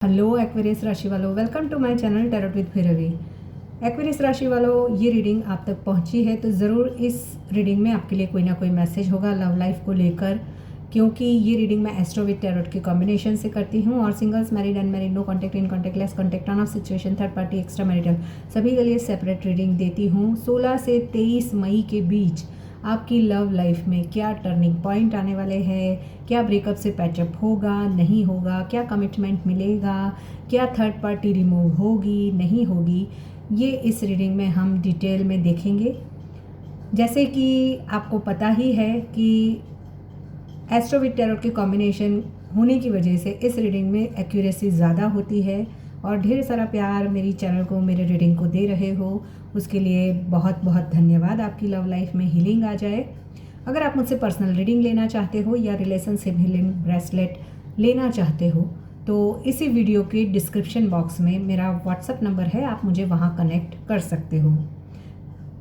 Hello Aquarius राशि वालों, welcome to my channel tarot with Bhairavi. Aquarius राशि वालों, ये रीडिंग आप तक पहुंची है तो ज़रूर इस रीडिंग में आपके लिए कोई ना कोई मैसेज होगा लव लाइफ को लेकर, क्योंकि ये रीडिंग मैं एस्ट्रो विद टैरोट के कॉम्बिनेशन से करती हूँ और singles, married, unmarried, no contact, in contact, less contact, on off situation, third party, extra marital, सभी के लिए सेपरेट रीडिंग देती हूँ। 16 से 23 मई के बीच आपकी लव लाइफ में क्या टर्निंग पॉइंट आने वाले हैं, क्या ब्रेकअप से पैचअप होगा नहीं होगा, क्या कमिटमेंट मिलेगा, क्या थर्ड पार्टी रिमूव होगी नहीं होगी, ये इस रीडिंग में हम डिटेल में देखेंगे। जैसे कि आपको पता ही है कि एस्ट्रो विद टैरोट के कॉम्बिनेशन होने की वजह से इस रीडिंग में एक्यूरेसी ज़्यादा होती है और ढेर सारा प्यार मेरी चैनल को, मेरे रीडिंग को दे रहे हो, उसके लिए बहुत बहुत धन्यवाद। आपकी लव लाइफ में हीलिंग आ जाए। अगर आप मुझसे पर्सनल रीडिंग लेना चाहते हो या रिलेशनशिप हीलिंग ब्रेसलेट लेना चाहते हो तो इसी वीडियो के डिस्क्रिप्शन बॉक्स में मेरा व्हाट्सएप नंबर है, आप मुझे वहाँ कनेक्ट कर सकते हो।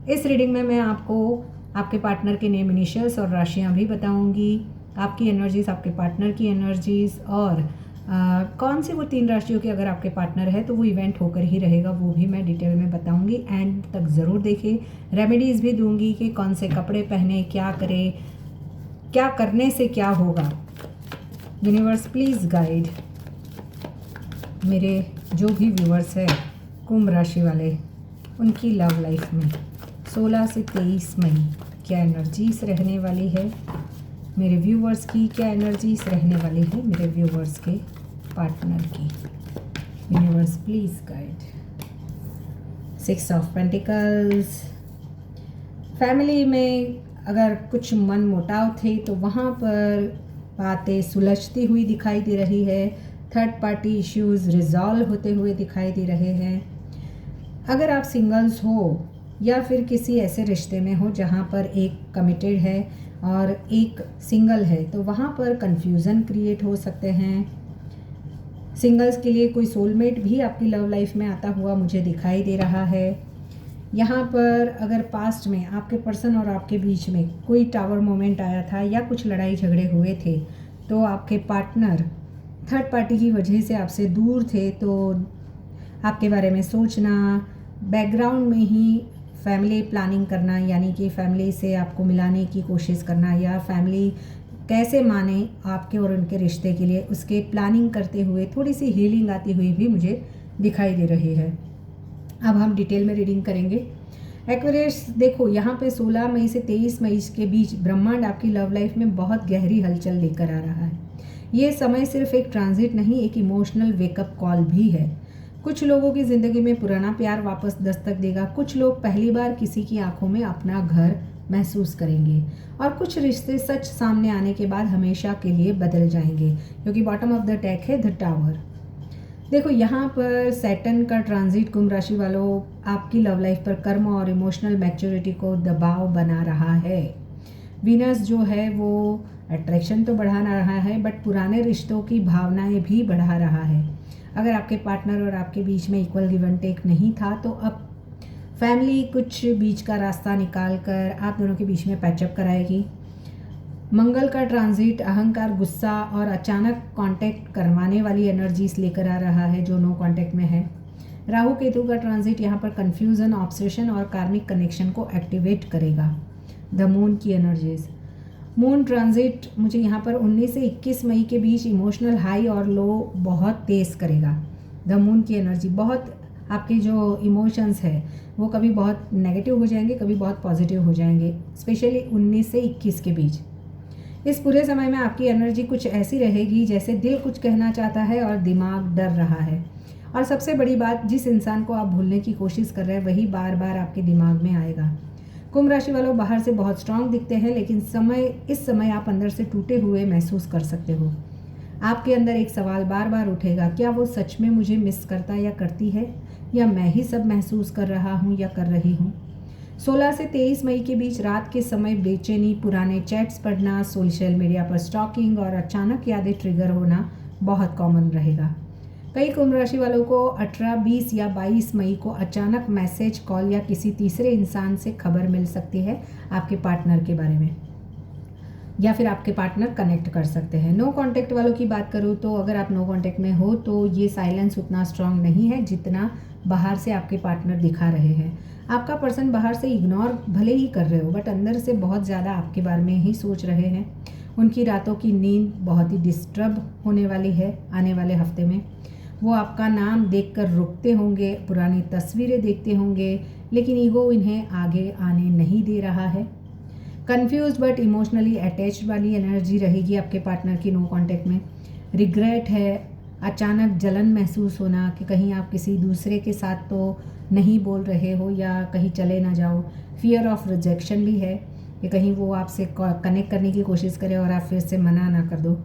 इस रीडिंग में मैं आपको आपके पार्टनर के नेम, इनिशियल्स और राशियाँ भी बताऊँगी, आपकी एनर्जीज़, आपके पार्टनर की एनर्जीज़ और कौन सी वो 3 राशियों के अगर आपके पार्टनर है तो वो इवेंट होकर ही रहेगा, वो भी मैं डिटेल में बताऊंगी। एंड तक ज़रूर देखें। रेमेडीज़ भी दूंगी कि कौन से कपड़े पहने, क्या करें, क्या करने से क्या होगा। यूनिवर्स प्लीज़ गाइड मेरे जो भी व्यूअर्स है कुंभ राशि वाले, उनकी लव लाइफ में 16 से 23 मई क्या एनर्जीज रहने वाली है, मेरे व्यूवर्स की क्या एनर्जीज रहने वाली है, मेरे व्यूवर्स के पार्टनर की। Universe please guide. 6 of pentacles. Family में अगर कुछ मन मुटाव थे तो वहाँ पर बातें सुलझती हुई दिखाई दे रही है। थर्ड पार्टी इश्यूज रिजॉल्व होते हुए दिखाई दे रहे हैं। अगर आप सिंगल्स हो या फिर किसी ऐसे रिश्ते में हो जहाँ पर एक कमिटेड है और एक सिंगल है तो वहाँ पर कंफ्यूजन क्रिएट हो सकते हैं। सिंगल्स के लिए कोई सोलमेट भी आपकी लव लाइफ में आता हुआ मुझे दिखाई दे रहा है। यहाँ पर अगर पास्ट में आपके पर्सन और आपके बीच में कोई टावर मोमेंट आया था या कुछ लड़ाई झगड़े हुए थे तो आपके पार्टनर थर्ड पार्टी की वजह से आपसे दूर थे, तो आपके बारे में सोचना, बैकग्राउंड में ही फैमिली प्लानिंग करना, यानी कि फैमिली से आपको मिलाने की कोशिश करना या फैमिली कैसे माने आपके और उनके रिश्ते के लिए, उसके प्लानिंग करते हुए थोड़ी सी हीलिंग आती हुई भी मुझे दिखाई दे रही है। अब हम डिटेल में रीडिंग करेंगे। एक्वेरियस देखो, यहाँ पे 16 मई से 23 मई के बीच ब्रह्मांड आपकी लव लाइफ में बहुत गहरी हलचल लेकर आ रहा है। ये समय सिर्फ एक ट्रांजिट नहीं, एक इमोशनल वेकअप कॉल भी है। कुछ लोगों की ज़िंदगी में पुराना प्यार वापस दस्तक देगा, कुछ लोग पहली बार किसी की आंखों में अपना घर महसूस करेंगे और कुछ रिश्ते सच सामने आने के बाद हमेशा के लिए बदल जाएंगे, क्योंकि बॉटम ऑफ द टैक है द टावर। देखो, यहाँ पर सैटर्न का ट्रांजिट कुंभ राशि वालों आपकी लव लाइफ पर कर्म और इमोशनल मैच्योरिटी को दबाव बना रहा है। वीनस जो है वो अट्रैक्शन तो बढ़ा रहा है बट पुराने रिश्तों की भावनाएं भी बढ़ा रहा है। अगर आपके पार्टनर और आपके बीच में इक्वल गिव एंड टेक नहीं था तो अब फैमिली कुछ बीच का रास्ता निकाल कर आप दोनों के बीच में पैचअप कराएगी। मंगल का ट्रांजिट अहंकार, गुस्सा और अचानक कांटेक्ट करवाने वाली एनर्जीज लेकर आ रहा है जो नो कांटेक्ट में है। राहु केतु का ट्रांजिट यहाँ पर कन्फ्यूज़न, ऑब्सेशन और कार्मिक कनेक्शन को एक्टिवेट करेगा। द मून की एनर्जीज। मून ट्रांजिट मुझे यहाँ पर 19 से 21 मई के बीच इमोशनल हाई और लो बहुत तेज़ करेगा। द मून की एनर्जी, बहुत आपके जो इमोशंस है वो कभी बहुत नेगेटिव हो जाएंगे, कभी बहुत पॉजिटिव हो जाएंगे, स्पेशली 19 से 21 के बीच। इस पूरे समय में आपकी एनर्जी कुछ ऐसी रहेगी जैसे दिल कुछ कहना चाहता है और दिमाग डर रहा है। और सबसे बड़ी बात, जिस इंसान को आप भूलने की कोशिश कर रहे हैं वही बार बार आपके दिमाग में आएगा। कुंभ राशि वालों बाहर से बहुत स्ट्रांग दिखते हैं लेकिन इस समय आप अंदर से टूटे हुए महसूस कर सकते हो। आपके अंदर एक सवाल बार बार उठेगा, क्या वो सच में मुझे मिस करता या करती है, या मैं ही सब महसूस कर रहा हूँ या कर रही हूँ। 16 से 23 मई के बीच रात के समय बेचैनी, पुराने चैट्स पढ़ना, सोशल मीडिया पर स्टॉकिंग और अचानक यादें ट्रिगर होना बहुत कॉमन रहेगा। कई कुंभ राशि वालों को 18, 20 या 22 मई को अचानक मैसेज, कॉल या किसी तीसरे इंसान से खबर मिल सकती है आपके पार्टनर के बारे में। या फिर आपके पार्टनर कनेक्ट कर सकते हैं। नो कांटेक्ट वालों की बात करूँ तो अगर आप नो कांटेक्ट में हो तो ये साइलेंस उतना स्ट्रांग नहीं है जितना बाहर से आपके पार्टनर दिखा रहे हैं। आपका पर्सन बाहर से इग्नोर भले ही कर रहे हो बट अंदर से बहुत ज़्यादा आपके बारे में ही सोच रहे हैं। उनकी रातों की नींद बहुत ही डिस्टर्ब होने वाली है आने वाले हफ्ते में। वो आपका नाम देखकर रुकते होंगे, पुरानी तस्वीरें देखते होंगे, लेकिन ईगो इन्हें आगे आने नहीं दे रहा है। कंफ्यूज बट इमोशनली अटैच्ड वाली एनर्जी रहेगी आपके पार्टनर की नो कांटेक्ट में। रिग्रेट है, अचानक जलन महसूस होना कि कहीं आप किसी दूसरे के साथ तो नहीं बोल रहे हो या कहीं चले ना जाओ। फियर ऑफ रिजेक्शन भी है कि कहीं वो आपसे कनेक्ट करने की कोशिश करे और आप फिर से मना ना कर दो।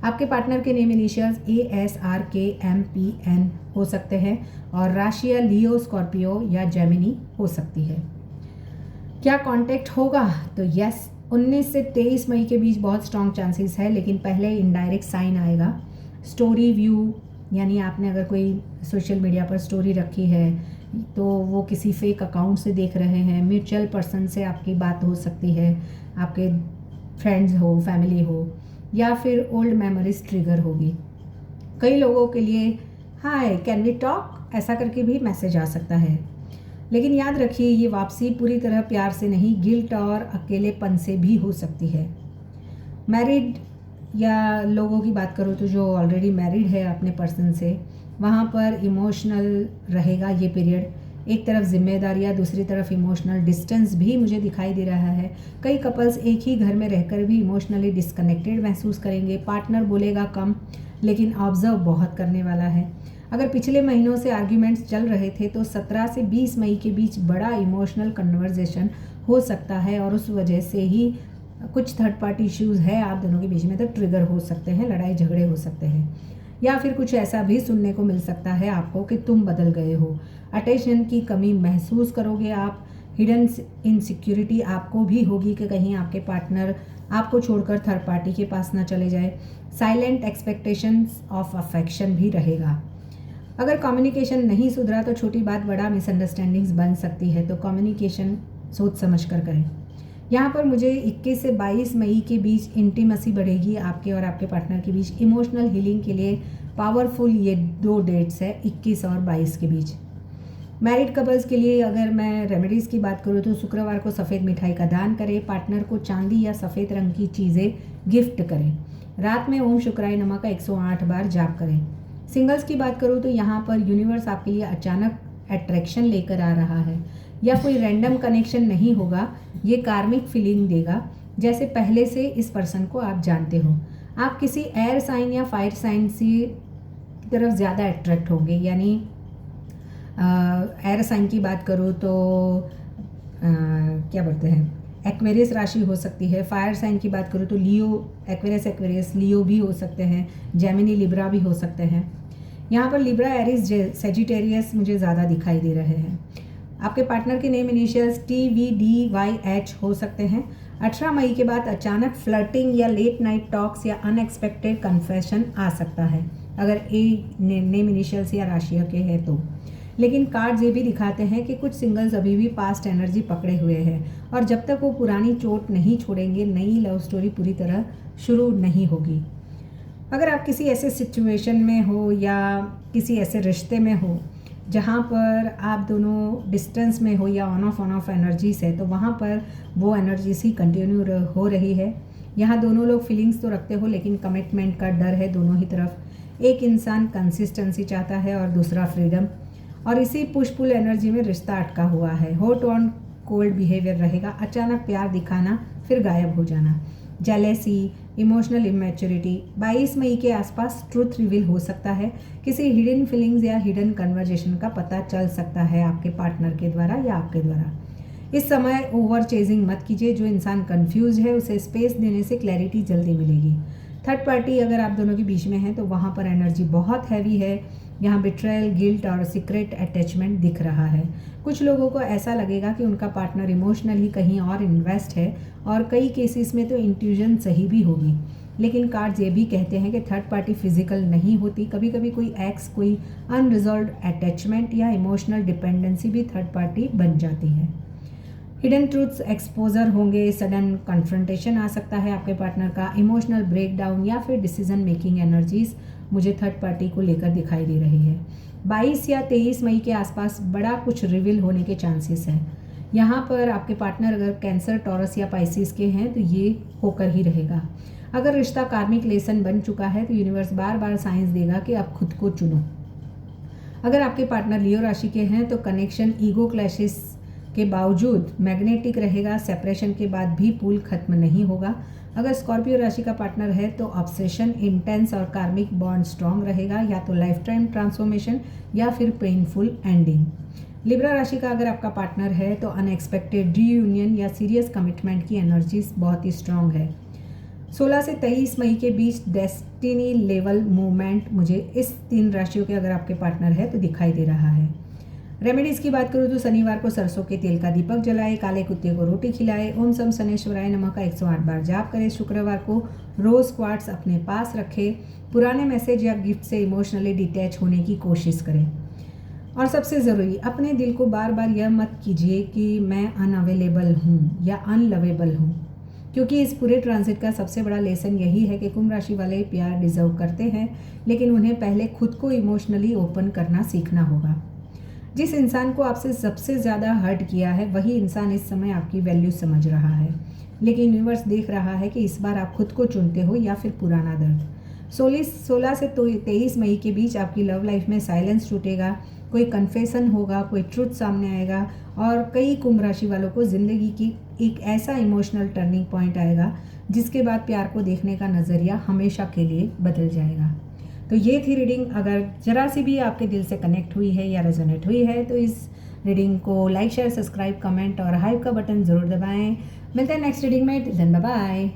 आपके पार्टनर के नेम इनिशियल्स ASRKMPN हो सकते हैं और राशि या लियो, स्कॉर्पियो या जेमिनी हो सकती है। क्या कांटेक्ट होगा? तो यस, 19 से 23 मई के बीच बहुत स्ट्रॉन्ग चांसेस है, लेकिन पहले इनडायरेक्ट साइन आएगा। स्टोरी व्यू, यानी आपने अगर कोई सोशल मीडिया पर स्टोरी रखी है तो वो किसी फेक अकाउंट से देख रहे हैं। म्यूचुअल पर्सन से आपकी बात हो सकती है, आपके फ्रेंड्स हो, फैमिली हो, या फिर ओल्ड मेमोरीज ट्रिगर होगी। कई लोगों के लिए हाय कैन वी टॉक ऐसा करके भी मैसेज आ सकता है, लेकिन याद रखिए ये वापसी पूरी तरह प्यार से नहीं, गिल्ट और अकेलेपन से भी हो सकती है। मैरिड या लोगों की बात करो तो जो ऑलरेडी मैरिड है अपने पर्सन से, वहाँ पर इमोशनल रहेगा ये पीरियड। एक तरफ जिम्मेदारियाँ, दूसरी तरफ इमोशनल डिस्टेंस भी मुझे दिखाई दे रहा है। कई कपल्स एक ही घर में रहकर भी इमोशनली डिस्कनेक्टेड महसूस करेंगे। पार्टनर बोलेगा कम लेकिन ऑब्जर्व बहुत करने वाला है। अगर पिछले महीनों से आर्ग्यूमेंट्स चल रहे थे तो 17 से 20 मई के बीच बड़ा इमोशनल कन्वर्जेशन हो सकता है और उस वजह से ही कुछ थर्ड पार्टी इश्यूज़ है आप दोनों के बीच में तो ट्रिगर हो सकते हैं, लड़ाई झगड़े हो सकते हैं। या फिर कुछ ऐसा भी सुनने को मिल सकता है आपको कि तुम बदल गए हो। अटेंशन की कमी महसूस करोगे आप। हिडन इनसिक्योरिटी आपको भी होगी कि कहीं आपके पार्टनर आपको छोड़कर थर्ड पार्टी के पास ना चले जाए। साइलेंट एक्सपेक्टेशंस ऑफ अफेक्शन भी रहेगा। अगर कम्युनिकेशन नहीं सुधरा तो छोटी बात बड़ा मिसअंडरस्टैंडिंग्स बन सकती है, तो कम्युनिकेशन सोच समझ कर करें। यहाँ पर मुझे 21 से 22 मई के बीच इंटीमेसी बढ़ेगी आपके और आपके पार्टनर के बीच। इमोशनल हीलिंग के लिए पावरफुल ये 2 डेट्स है, 21 और 22 के बीच। मैरिड कपल्स के लिए अगर मैं रेमेडीज़ की बात करूँ तो शुक्रवार को सफ़ेद मिठाई का दान करें। पार्टनर को चांदी या सफ़ेद रंग की चीज़ें गिफ्ट करें। रात में ओम शुक्राय नमः का 108 बार जाप करें। सिंगल्स की बात करूँ तो यहाँ पर यूनिवर्स आपके लिए अचानक अट्रैक्शन लेकर आ रहा है या कोई रैंडम कनेक्शन नहीं होगा। ये कार्मिक फीलिंग देगा जैसे पहले से इस पर्सन को आप जानते हो। आप किसी एयर साइन या फायर साइन की तरफ ज़्यादा अट्रैक्ट होंगे। यानी एयर साइन की बात करूँ तो क्या बोलते हैं, एक्वेरियस राशि हो सकती है। फायर साइन की बात करूँ तो लियो, एक्वेरियस लियो भी हो सकते हैं। जेमिनी लिब्रा भी हो सकते हैं। यहाँ पर लिब्रा, एरिस, सेजिटेरियस मुझे ज़्यादा दिखाई दे रहे हैं। आपके पार्टनर के नेम इनिशियल्स TVDYH हो सकते हैं। 18 मई के बाद अचानक फ्लर्टिंग या लेट नाइट टॉक्स या अनएक्सपेक्टेड कन्फेशन आ सकता है अगर नेम इनिशियल्स या राशिया के हैं तो। लेकिन कार्ड्स ये भी दिखाते हैं कि कुछ सिंगल्स अभी भी पास्ट एनर्जी पकड़े हुए हैं और जब तक वो पुरानी चोट नहीं छोड़ेंगे नई लव स्टोरी पूरी तरह शुरू नहीं होगी। अगर आप किसी ऐसे सिचुएशन में हो या किसी ऐसे रिश्ते में हो जहाँ पर आप दोनों डिस्टेंस में हो या ऑन ऑफ एनर्जीज है, तो वहाँ पर वो एनर्जीज ही कंटिन्यू हो रही है। यहाँ दोनों लोग फीलिंग्स तो रखते हो लेकिन कमिटमेंट का डर है दोनों ही तरफ। एक इंसान कंसिस्टेंसी चाहता है और दूसरा फ्रीडम, और इसी पुश पुल एनर्जी में रिश्ता अटका हुआ है। हॉट ऑन कोल्ड बिहेवियर रहेगा, अचानक प्यार दिखाना फिर गायब हो जाना। Jealousy, emotional immaturity. 22 मई के आसपास ट्रूथ रिवील हो सकता है। किसी हिडन फीलिंग्स या हिडन कन्वर्जेशन का पता चल सकता है आपके पार्टनर के द्वारा या आपके द्वारा। इस समय ओवर चेजिंग मत कीजिए। जो इंसान कंफ्यूज है उसे स्पेस देने से क्लैरिटी जल्दी मिलेगी। थर्ड पार्टी अगर आप दोनों के बीच में है तो वहाँ पर एनर्जी बहुत हैवी है। यहाँ बिट्रेयल, गिल्ट और सीक्रेट अटैचमेंट दिख रहा है। कुछ लोगों को ऐसा लगेगा कि उनका पार्टनर इमोशनली कहीं और इन्वेस्ट है और कई केसेस में तो इंट्यूजन सही भी होगी। लेकिन कार्ड्स ये भी कहते हैं कि थर्ड पार्टी फिजिकल नहीं होती। कभी कभी कोई एक्स, कोई अनरिजॉल्व्ड अटैचमेंट या इमोशनल डिपेंडेंसी भी थर्ड पार्टी बन जाती है। हिडन ट्रूथ्स एक्सपोजर होंगे, सडन कन्फ्रंटेशन आ सकता है आपके पार्टनर का, इमोशनल ब्रेकडाउन या फिर डिसीजन मेकिंग एनर्जीज मुझे थर्ड पार्टी को लेकर दिखाई दे रही है। 22 या 23 मई के आसपास बड़ा कुछ रिवील होने के चांसेस हैं। यहाँ पर आपके पार्टनर अगर कैंसर, टॉरस या पाइसिस के हैं तो ये होकर ही रहेगा। अगर रिश्ता कार्मिक लेसन बन चुका है तो यूनिवर्स बार बार साइंस देगा कि आप खुद को चुनो। अगर आपके पार्टनर लियो राशि के हैं तो कनेक्शन ईगो क्लैशेस के बावजूद मैग्नेटिक रहेगा, सेपरेशन के बाद भी पुल खत्म नहीं होगा। अगर स्कॉर्पियो राशि का पार्टनर है तो ऑब्सेशन, इंटेंस और कार्मिक बॉन्ड स्ट्रांग रहेगा, या तो लाइफ टाइम ट्रांसफॉर्मेशन या फिर पेनफुल एंडिंग। लिब्रा राशि का अगर आपका पार्टनर है तो अनएक्सपेक्टेड रीयूनियन या सीरियस कमिटमेंट की एनर्जीज बहुत ही स्ट्रांग है। 16 से 23 मई के बीच डेस्टिनी लेवल मूवमेंट मुझे इस 3 राशियों के अगर आपके पार्टनर है तो दिखाई दे रहा है। रेमेडीज़ की बात करूँ तो शनिवार को सरसों के तेल का दीपक जलाए, काले कुत्ते को रोटी खिलाए, ओम सम शनेश्वराय नमः का 108 बार जाप करें। शुक्रवार को रोज़ क्वार्ट्स अपने पास रखें। पुराने मैसेज या गिफ्ट से इमोशनली डिटैच होने की कोशिश करें। और सबसे ज़रूरी, अपने दिल को बार बार यह मत कीजिए कि मैं अनअवेलेबल हूँ या अनलवेबल हूँ, क्योंकि इस पूरे ट्रांजिट का सबसे बड़ा लेसन यही है कि कुंभ राशि वाले प्यार डिजर्व करते हैं, लेकिन उन्हें पहले खुद को इमोशनली ओपन करना सीखना होगा। जिस इंसान को आपसे सबसे ज़्यादा हर्ट किया है वही इंसान इस समय आपकी वैल्यू समझ रहा है, लेकिन यूनिवर्स देख रहा है कि इस बार आप खुद को चुनते हो या फिर पुराना दर्द। 16 से 23 मई के बीच आपकी लव लाइफ में साइलेंस टूटेगा, कोई कन्फेशन होगा, कोई ट्रुथ सामने आएगा और कई कुंभ राशि वालों को ज़िंदगी की एक ऐसा इमोशनल टर्निंग पॉइंट आएगा जिसके बाद प्यार को देखने का नज़रिया हमेशा के लिए बदल जाएगा। तो ये थी रीडिंग। अगर जरा सी भी आपके दिल से कनेक्ट हुई है या रेजोनेट हुई है तो इस रीडिंग को लाइक, शेयर, सब्सक्राइब, कमेंट और हाइप का बटन ज़रूर दबाएं। मिलते हैं नेक्स्ट रीडिंग में। Till then bye bye.